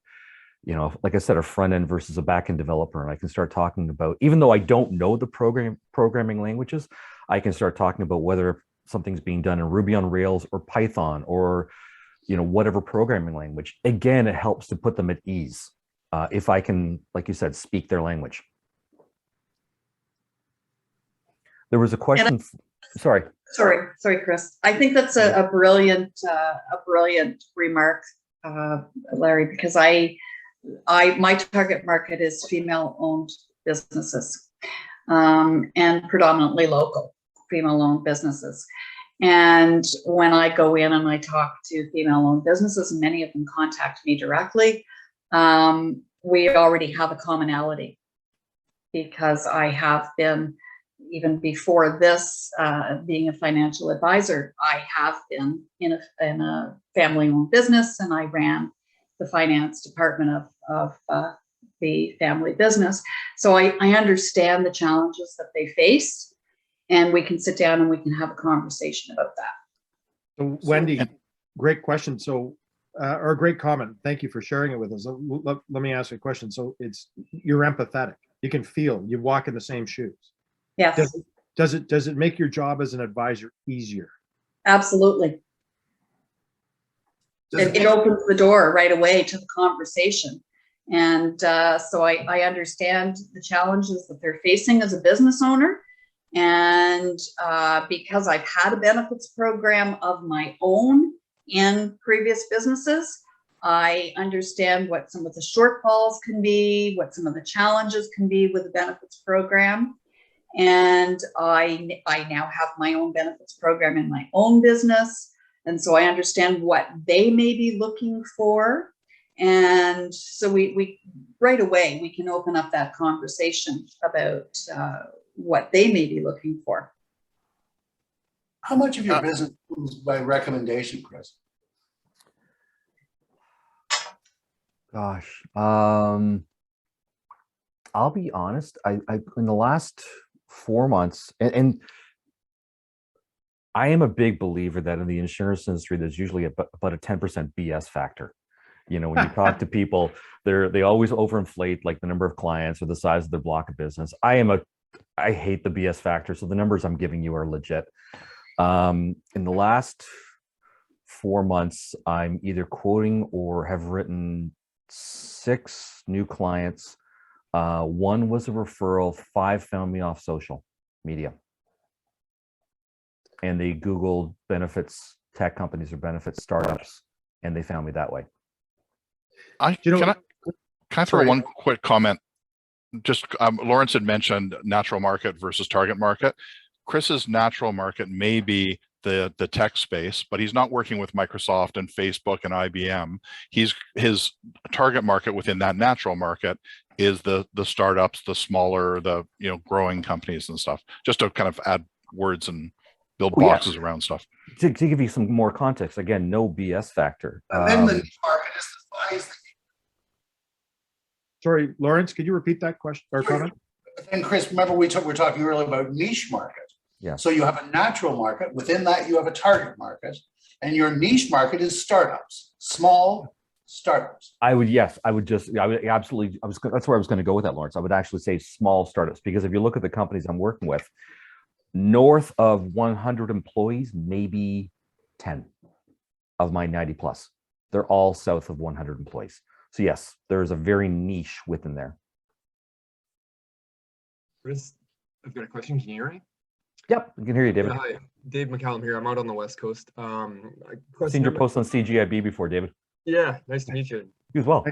like I said, a front end versus a back end developer, and I can start talking about, even though I don't know the programming languages, I can start talking about whether something's being done in Ruby on Rails or Python or, whatever programming language. Again, it helps to put them at ease. if I can, like you said, speak their language. There was a question. Sorry, Chris. I think that's a brilliant remark, Larry, because my target market is female-owned businesses, and predominantly local female-owned businesses. And when I go in and I talk to female-owned businesses, and many of them contact me directly, we already have a commonality, because I have been, even before this, being a financial advisor, I have been in a family-owned business, and I ran the finance department of the family business. So I understand the challenges that they face, and we can sit down and we can have a conversation about that. So Wendy, great question. So, or a great comment. Thank you for sharing it with us. Let me ask you a question. So you're empathetic. You can feel, you walk in the same shoes. Yes. Does it make your job as an advisor easier? Absolutely. It opens the door right away to the conversation. And so I understand the challenges that they're facing as a business owner. And because I've had a benefits program of my own in previous businesses, I understand what some of the shortfalls can be, what some of the challenges can be with the benefits program. And I now have my own benefits program in my own business. And so I understand what they may be looking for. And so we right away, we can open up that conversation about what they may be looking for. How much of your business is by recommendation, Chris? gosh, I'll be honest. I in the last 4 months, and I am a big believer that in the insurance industry, there's usually about a 10% BS factor. You know, when you talk to people, they always overinflate like the number of clients or the size of their block of business. I hate the BS factor. So the numbers I'm giving you are legit. In the last 4 months, I'm either quoting or have written 6 new clients. 1 was a referral, 5 found me off social media. And they Googled benefits, tech companies or benefits startups, and they found me that way. Can I throw one quick comment? Just Lawrence had mentioned natural market versus target market. Chris's natural market may be the tech space, but he's not working with Microsoft and Facebook and IBM. His target market within that natural market is the startups, the smaller, growing companies and stuff. Just to kind of add words and build boxes around stuff. To give you some more context, again, no BS factor. And then the niche market is the size. Sorry, Lawrence, could you repeat that question or comment? And Chris, remember we were talking earlier about niche market. Yeah. So you have a natural market. Within that, you have a target market, and your niche market is startups, small startups. I would absolutely. That's where I was going to go with that, Lawrence. I would actually say small startups, because if you look at the companies I'm working with, north of 100 employees, maybe 10 of my 90 plus. They're all south of 100 employees. So yes, there's a very niche within there. Chris, I've got a question. Can you hear me? Yep, I can hear you, David. Yeah, hi, Dave McCallum here. I'm out on the West Coast. Seen your post on CGIB before, David. Yeah, nice to meet you. You as well.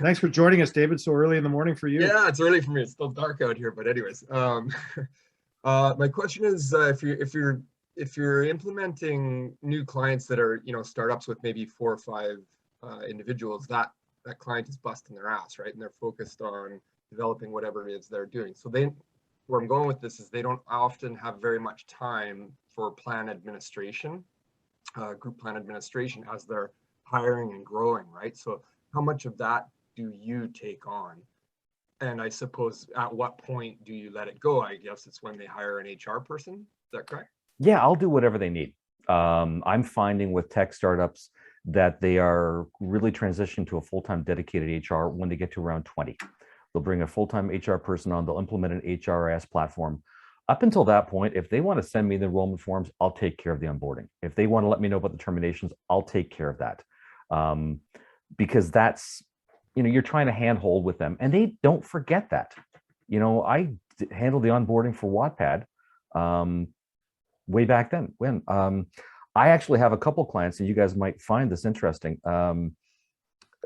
Thanks for joining us, David, so early in the morning for you. Yeah, it's early for me. It's still dark out here, but anyways, my question is, if you're implementing new clients that are startups with maybe 4 or 5 individuals, that client is busting their ass, right? And they're focused on developing whatever it is they're doing. So where I'm going with this is they don't often have very much time for plan administration, group plan administration, as they're hiring and growing, right? So how much of that do you take on? And I suppose at what point do you let it go? I guess it's when they hire an HR person. Is that correct? Yeah, I'll do whatever they need. I'm finding with tech startups that they are really transitioning to a full-time dedicated HR when they get to around 20. They'll bring a full-time HR person on, they'll implement an HRS platform. Up until that point, if they want to send me the enrollment forms, I'll take care of the onboarding. If they want to let me know about the terminations, I'll take care of that. Because that's you're trying to handhold with them, and they don't forget that. I handled the onboarding for Wattpad way back then. When I actually have a couple clients, and you guys might find this interesting.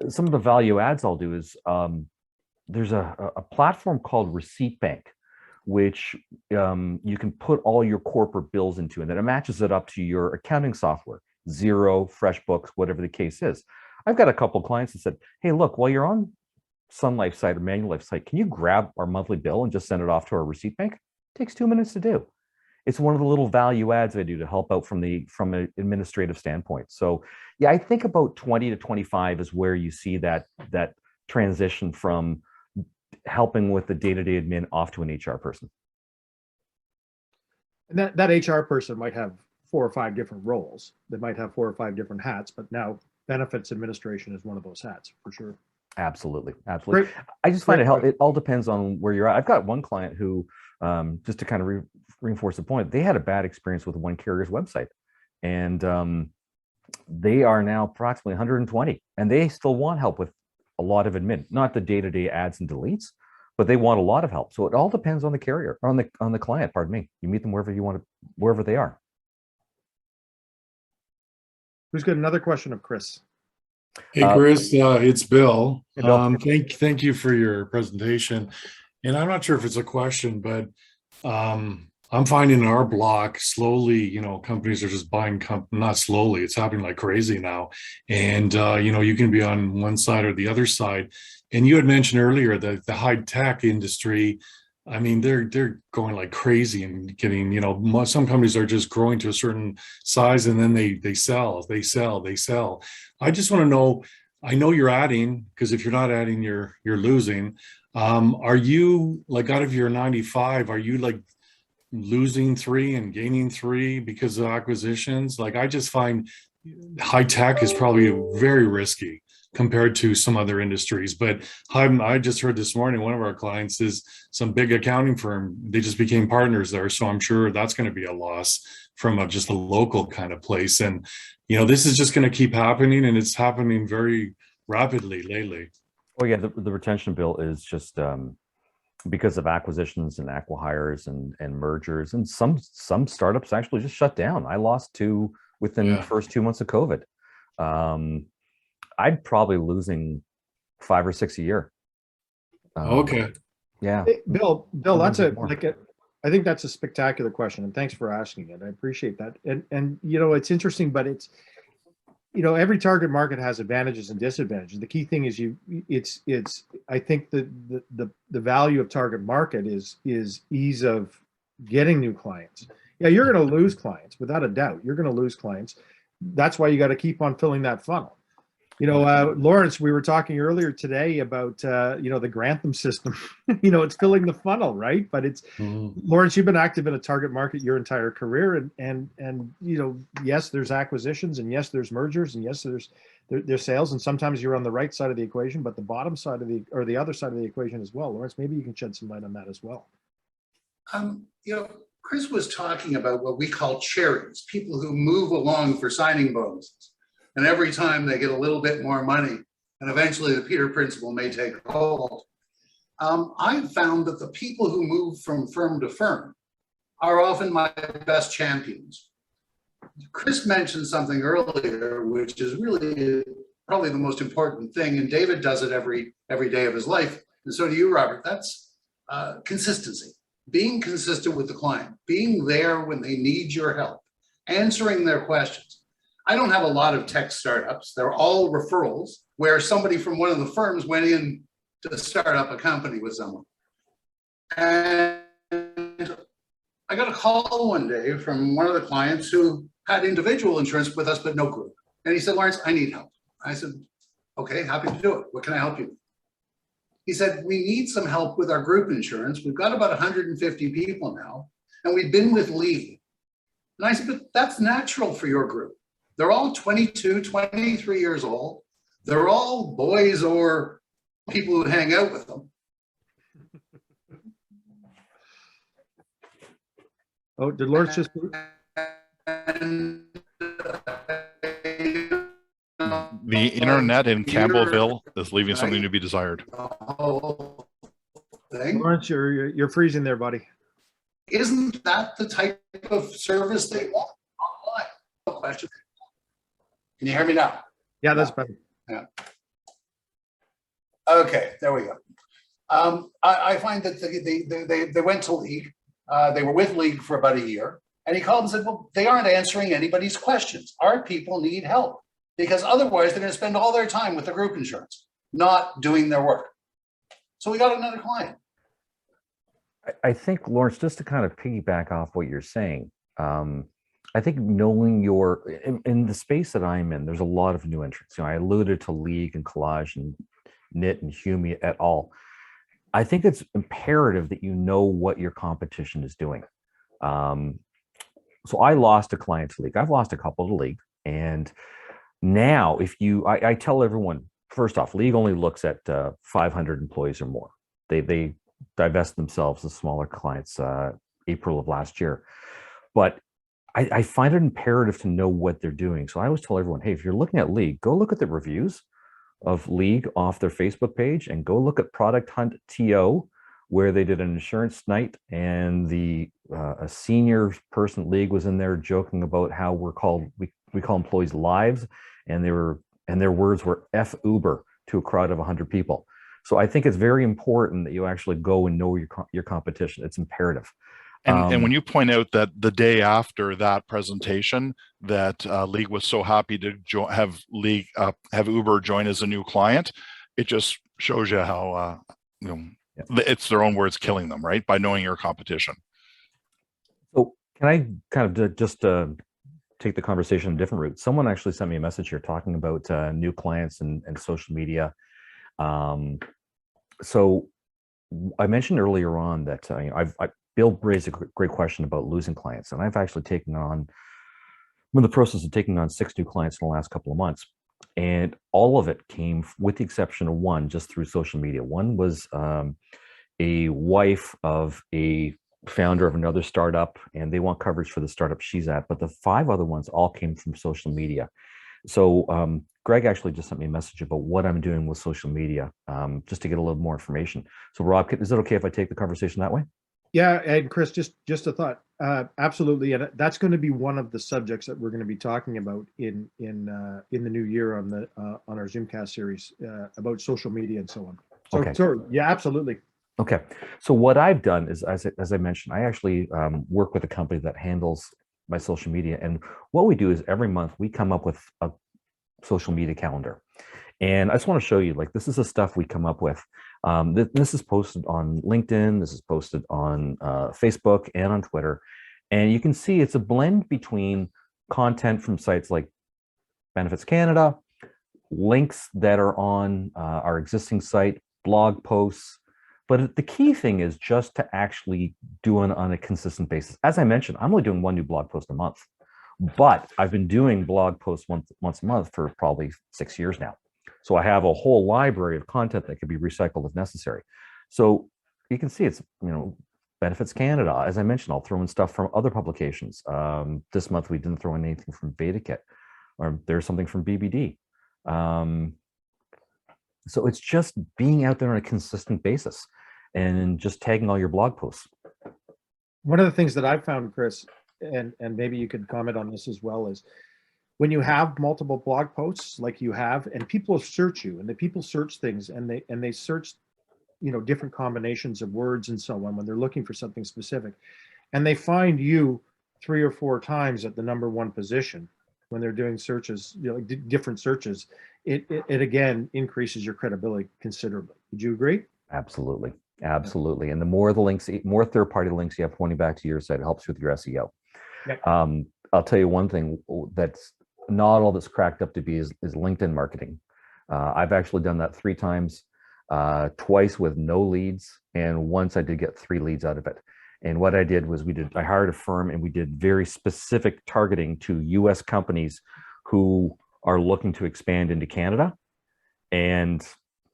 Some of the value adds I'll do is there's a platform called Receipt Bank, which you can put all your corporate bills into, and then it matches it up to your accounting software, Xero, FreshBooks, whatever the case is. I've got a couple clients that said, hey, look, while you're on Sun Life site or Manulife site, can you grab our monthly bill and just send it off to our receipt bank? It takes 2 minutes to do. It's one of the little value adds I do to help out from an administrative standpoint. So yeah, I think about 20 to 25 is where you see that transition from helping with the day-to-day admin off to an HR person. And that HR person might have 4 or 5 different roles. They might have 4 or 5 different hats, but now benefits administration is one of those hats for sure. Absolutely. Great. I just find it all depends on where you're at. I've got one client who, just to kind of reinforce the point, they had a bad experience with one carrier's website, and they are now approximately 120, and they still want help with a lot of admin, not the day-to-day adds and deletes, but they want a lot of help. So it all depends on the carrier, on the client. Pardon me. You meet them wherever they are. Who's got another question of Chris? Hey, Chris, it's Bill. Hey, Bill. Thank you for your presentation. And I'm not sure if it's a question, but I'm finding in our block slowly, companies are just buying, not slowly, it's happening like crazy now. And, you can be on one side or the other side. And you had mentioned earlier that the high tech industry, I mean, they're going like crazy and getting, some companies are just growing to a certain size and then they sell. I just want to know, I know you're adding, because if you're not adding, you're losing. Are you, like, out of your 95, are you like losing 3 and gaining 3 because of acquisitions? Like, I just find high tech is probably very risky compared to some other industries. But I just heard this morning, one of our clients is some big accounting firm. They just became partners there. So I'm sure that's going to be a loss from just a local kind of place. And, this is just going to keep happening, and it's happening very rapidly lately. Oh yeah, the retention bill is just because of acquisitions and acqui-hires and mergers, and some startups actually just shut down. I lost 2 within the first 2 months of COVID. I'd probably losing 5 or 6 a year. Okay. Yeah. Hey, Bill, I think that's a spectacular question, and thanks for asking it. I appreciate that. And it's interesting, but it's, every target market has advantages and disadvantages. The key thing is I think the value of target market is ease of getting new clients. Yeah, you're going to lose clients without a doubt. You're going to lose clients. That's why you got to keep on filling that funnel. Lawrence, we were talking earlier today about, the Grantham system. It's filling the funnel, right? But it's, Lawrence, you've been active in a target market your entire career. And yes, there's acquisitions, and yes, there's mergers, and yes, there's sales. And sometimes you're on the right side of the equation, but the bottom side of the other side of the equation as well. Lawrence, maybe you can shed some light on that as well. Chris was talking about what we call cherries, people who move along for signing bonuses. And every time they get a little bit more money, and eventually the Peter Principle may take hold. I've found that the people who move from firm to firm are often my best champions. Chris mentioned something earlier, which is really probably the most important thing, and David does it every day of his life, and so do you, Robert. That's consistency, being consistent with the client, being there when they need your help, answering their questions. I don't have a lot of tech startups. They're all referrals where somebody from one of the firms went in to start up a company with someone. And I got a call one day from one of the clients who had individual insurance with us, but no group. And he said, Lawrence, I need help. I said, okay, happy to do it. What can I help you with? He said, we need some help with our group insurance. We've got about 150 people now, and we've been with Lee. And I said, but that's natural for your group. They're all 22, 23 years old. They're all boys or people who hang out with them. Oh, did Lawrence just... The internet in Campbellville is leaving something to be desired. The whole thing. Lawrence, you're freezing there, buddy. Isn't that the type of service they want online? No question. Can you hear me now? Yeah, that's better. Okay, there we go. I find that they went to League. They were with League for about a year. And he called and said, well, they aren't answering anybody's questions. Our people need help because otherwise they're going to spend all their time with the group insurance, not doing their work. So we got another client. I think, Lawrence, just to kind of piggyback off what you're saying, I think knowing in the space that I'm in, there's a lot of new entrants. You know, I alluded to League and Collage and Knit and Humi et al. I think it's imperative that you know what your competition is doing. So I lost a client to League. I've lost a couple to League. And now I tell everyone, first off, League only looks at 500 employees or more. They divest themselves of smaller clients April of last year. But I find it imperative to know what they're doing. So I always tell everyone, hey, if you're looking at League, go look at the reviews of League off their Facebook page and go look at Product Hunt TO, where they did an insurance night, and a senior person at League was in there joking about how we call employees lives, and their words were F Uber to a crowd of 100 people. So I think it's very important that you actually go and know your competition. It's imperative. And when you point out that the day after that presentation that League was so happy to have Uber join as a new client, it just shows you how it's their own words killing them, right? By knowing your competition. So can I kind of just take the conversation a different route? Someone actually sent me a message here talking about new clients and social media. So I mentioned earlier on that Bill raised a great question about losing clients, and I've actually I'm in the process of taking on 6 new clients in the last couple of months, and all of it came, with the exception of one, just through social media. One was a wife of a founder of another startup, and they want coverage for the startup she's at, but the 5 other ones all came from social media. So Greg actually just sent me a message about what I'm doing with social media, just to get a little more information. So Rob, is it okay if I take the conversation that way? Yeah, and Chris, just a thought. Absolutely, and that's going to be one of the subjects that we're going to be talking about in the new year on our Zoomcast series about social media and so on. So, okay. Yeah, absolutely. Okay, so what I've done is, as I mentioned, I actually work with a company that handles my social media, and what we do is every month we come up with a social media calendar. And I just want to show you, like, this is the stuff we come up with. This is posted on LinkedIn, this is posted on Facebook and on Twitter. And you can see it's a blend between content from sites like Benefits Canada, links that are on our existing site, blog posts. But the key thing is just to actually do it on a consistent basis. As I mentioned, I'm only doing 1 new blog post a month, but I've been doing blog posts once a month for probably 6 years now. So I have a whole library of content that can be recycled if necessary. So you can see it's, Benefits Canada. As I mentioned, I'll throw in stuff from other publications. This month we didn't throw in anything from BetaKit, or there's something from BBD. So it's just being out there on a consistent basis and just tagging all your blog posts. One of the things that I've found, Chris, and maybe you could comment on this as well, is when you have multiple blog posts like you have, and people search you, and the people search things, and they search, different combinations of words and so on when they're looking for something specific, and they find you 3 or 4 times at the number 1 position when they're doing searches, different searches, it again increases your credibility considerably. Would you agree? Absolutely. Absolutely. And the more the links, more third-party links you have pointing back to your site, it helps with your SEO. Yep. I'll tell you one thing that's not all that's cracked up to be is LinkedIn marketing. I've actually done that 3 times, twice with no leads, and once I did get 3 leads out of it. And what I did was I hired a firm, and we did very specific targeting to US companies who are looking to expand into Canada. And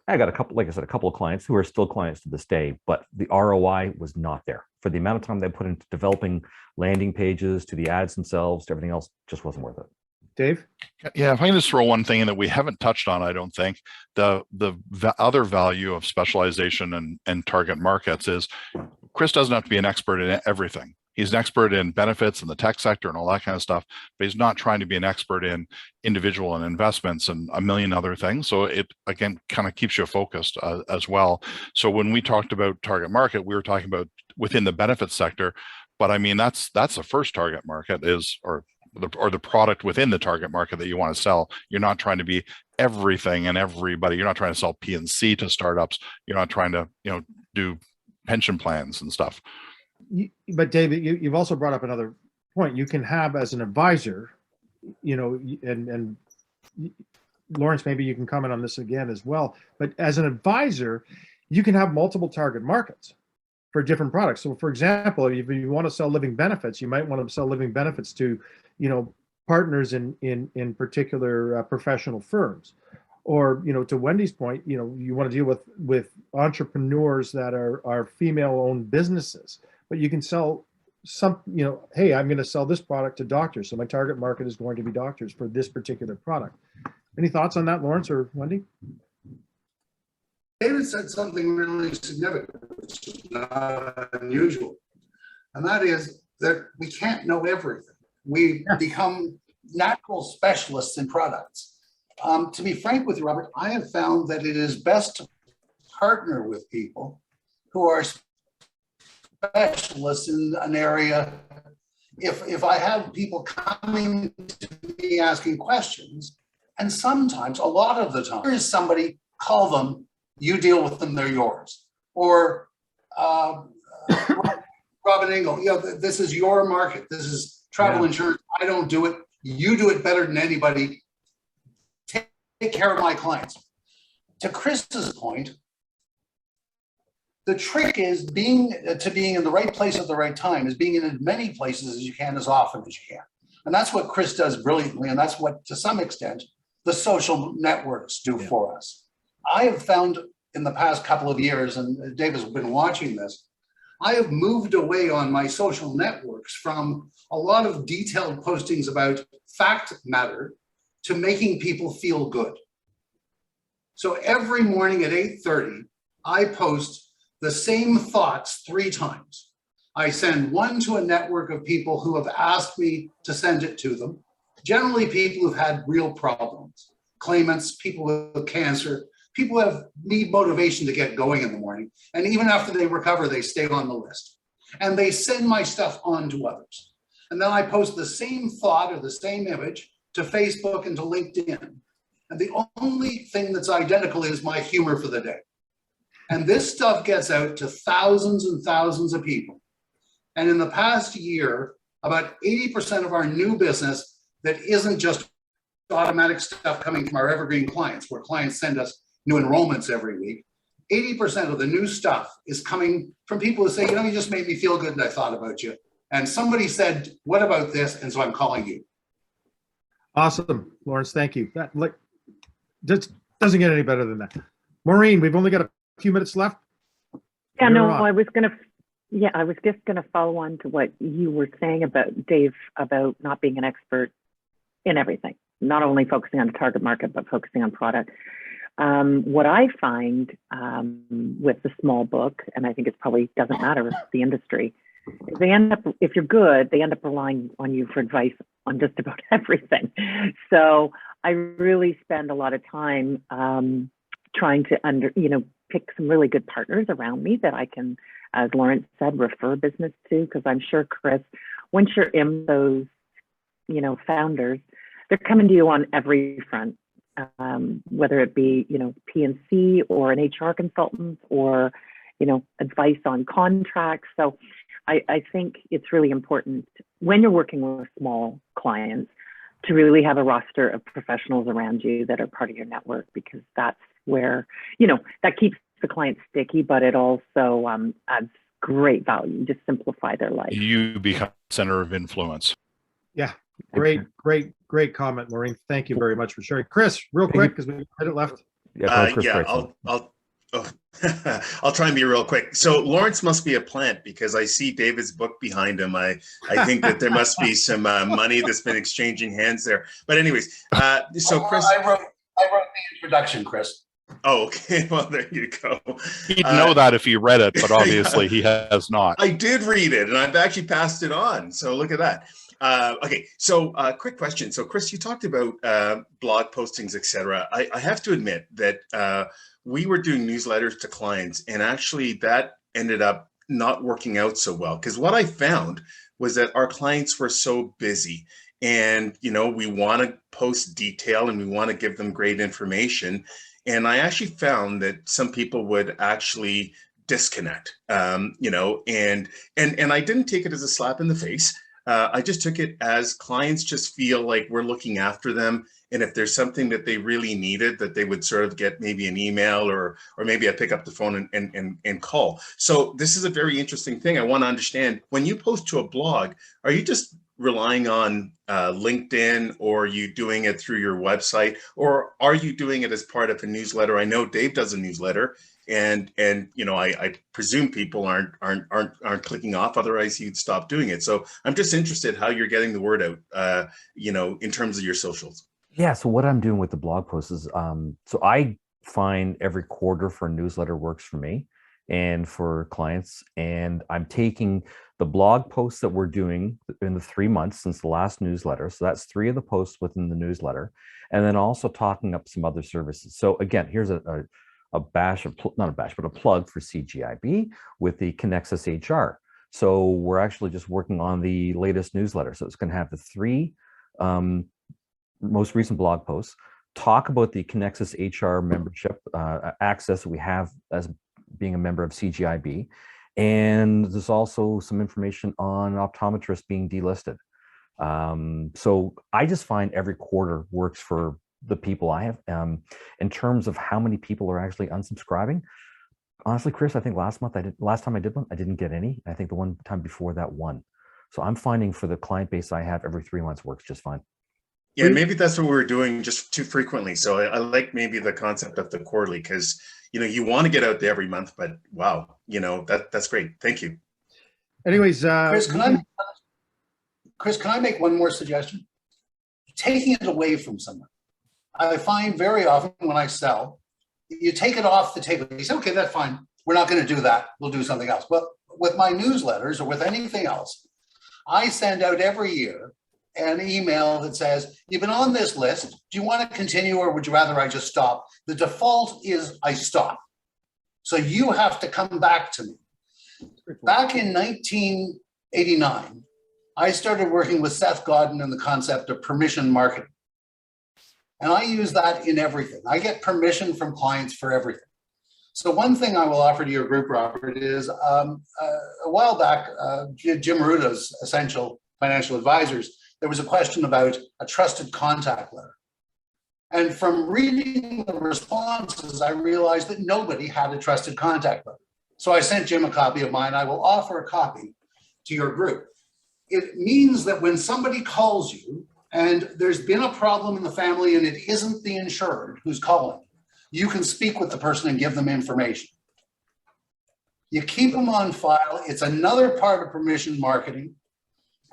I got a couple of clients who are still clients to this day, but the ROI was not there. For the amount of time they put into developing landing pages, to the ads themselves, to everything else, just wasn't worth it. Dave? Yeah, if I can just throw one thing in that we haven't touched on, I don't think the other value of specialization and target markets is Chris doesn't have to be an expert in everything. He's an expert in benefits and the tech sector and all that kind of stuff, but he's not trying to be an expert in individual and investments and a million other things. So it, again, kind of keeps you focused as well. So when we talked about target market, we were talking about within the benefits sector, but I mean, that's the first target market is, or the product within the target market that you want to sell. You're not trying to be everything and everybody. You're not trying to sell P&C to startups. You're not trying to, do pension plans and stuff. But David, you've also brought up another point. You can have as an advisor, and Lawrence, maybe you can comment on this again as well. But as an advisor, you can have multiple target markets for different products. So for example, if you want to sell living benefits, you might want to sell living benefits to, partners in particular professional firms. Or, to Wendy's point, you want to deal with entrepreneurs that are female-owned businesses. But you can sell some, hey, I'm going to sell this product to doctors. So my target market is going to be doctors for this particular product. Any thoughts on that, Lawrence or Wendy? David said something really significant, which is not unusual. And that is that we can't know everything. We become natural specialists in products. To be frank with you, Robert, I have found that it is best to partner with people who are specialists in an area. If I have people coming to me asking questions, and sometimes, a lot of the time, there is somebody, call them, you deal with them, they're yours. Or Robin Engel, this is your market. This is travel insurance. I don't do it. You do it better than anybody. Take care of my clients. To Chris's point, the trick is being in the right place at the right time, is being in as many places as you can, as often as you can. And that's what Chris does brilliantly. And that's what, to some extent, the social networks do for us. I have found in the past couple of years, and Dave has been watching this, I have moved away on my social networks from a lot of detailed postings about fact matter to making people feel good. So every morning at 8:30, I post the same thoughts 3 times. I send one to a network of people who have asked me to send it to them. Generally people who've had real problems, claimants, people with cancer, people who need motivation to get going in the morning. And even after they recover, they stay on the list. And they send my stuff on to others. And then I post the same thought or the same image to Facebook and to LinkedIn. And the only thing that's identical is my humor for the day. And this stuff gets out to thousands and thousands of people. And in the past year, about 80% of our new business that isn't just automatic stuff coming from our evergreen clients, where clients send us new enrollments every week, 80% of the new stuff is coming from people who say, you just made me feel good and I thought about you. And somebody said, what about this? And so I'm calling you. Awesome, Lawrence, thank you. That just doesn't get any better than that. Maureen, we've only got a few minutes left. Yeah, no, I was just gonna follow on to what you were saying about, Dave, about not being an expert in everything, not only focusing on the target market, but focusing on product. What I find with the small book, and I think it probably doesn't matter the industry, is they end up, if you're good, they end up relying on you for advice on just about everything. So I really spend a lot of time trying to pick some really good partners around me that I can, as Lawrence said, refer business to, because I'm sure, Chris, once you're in those, founders, they're coming to you on every front. Whether it be, P&C or an HR consultant or, advice on contracts. So I think it's really important when you're working with small clients to really have a roster of professionals around you that are part of your network, because that's where, that keeps the client sticky, but it also adds great value, just simplify their life. You become center of influence. Yeah. Great comment, Maureen. Thank you very much for sharing. Chris, real quick, because we have a minute left. Yeah, I'll Oh, I'll try and be real quick. So Lawrence must be a plant because I see David's book behind him. I think that there must be some money that's been exchanging hands there. But anyways, so Chris, I wrote the introduction, Chris. oh, okay. Well, there you go. He'd know that if he read it, but obviously he has not. I did read it, and I've actually passed it on. So look at that. Okay, so quick question. So Chris, you talked about blog postings, etc. I have to admit that we were doing newsletters to clients, and actually that ended up not working out so well, because what I found was that our clients were so busy, and we want to post detail and we want to give them great information. And I actually found that some people would actually disconnect, and I didn't take it as a slap in the face. I just took it as clients just feel like we're looking after them. And if there's something that they really needed, that they would sort of get maybe an email or maybe I pick up the phone and call. So this is a very interesting thing. I want to understand, when you post to a blog, are you just relying on LinkedIn, or are you doing it through your website, or are you doing it as part of a newsletter? I know Dave does a newsletter, and I presume people aren't clicking off, otherwise you'd stop doing it. So I'm just interested how you're getting the word out, in terms of your socials. Yeah. So what I'm doing with the blog posts is, so I find every quarter for a newsletter works for me and for clients. And I'm taking the blog posts that we're doing in the 3 months since the last newsletter. So that's 3 of the posts within the newsletter. And then also talking up some other services. So again, here's a plug for CGIB with the Connexus HR. So we're actually just working on the latest newsletter. So it's going to have the 3 most recent blog posts, talk about the Connexus HR membership access that we have as being a member of CGIB. And there's also some information on optometrists being delisted. So I just find every quarter works for the people I have. In terms of how many people are actually unsubscribing, honestly, Chris, I think last time I did one, I didn't get any. I think the one time before that, one. So I'm finding for the client base I have, every 3 months works just fine. Yeah, maybe that's what we're doing just too frequently. So I like maybe the concept of the quarterly, because you want to get out there every month, but wow, that's great. Thank you. Anyways, Chris, can I make one more suggestion? Taking it away from someone. I find very often when I sell, you take it off the table. You say, okay, that's fine. We're not going to do that. We'll do something else. But with my newsletters or with anything else, I send out every year an email that says, you've been on this list. Do you want to continue, or would you rather I just stop? The default is I stop. So you have to come back to me. Back in 1989, I started working with Seth Godin and the concept of permission marketing. And I use that in everything. I get permission from clients for everything. So one thing I will offer to your group, Robert, is a while back, Jim Ruta's Essential Financial Advisors, there was a question about a trusted contact letter. And from reading the responses, I realized that nobody had a trusted contact letter. So I sent Jim a copy of mine. I will offer a copy to your group. It means that when somebody calls you and there's been a problem in the family and it isn't the insured who's calling, you can speak with the person and give them information. You keep them on file. It's another part of permission marketing.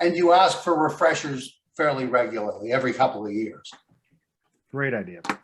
And you ask for refreshers fairly regularly, every couple of years. Great idea. Great.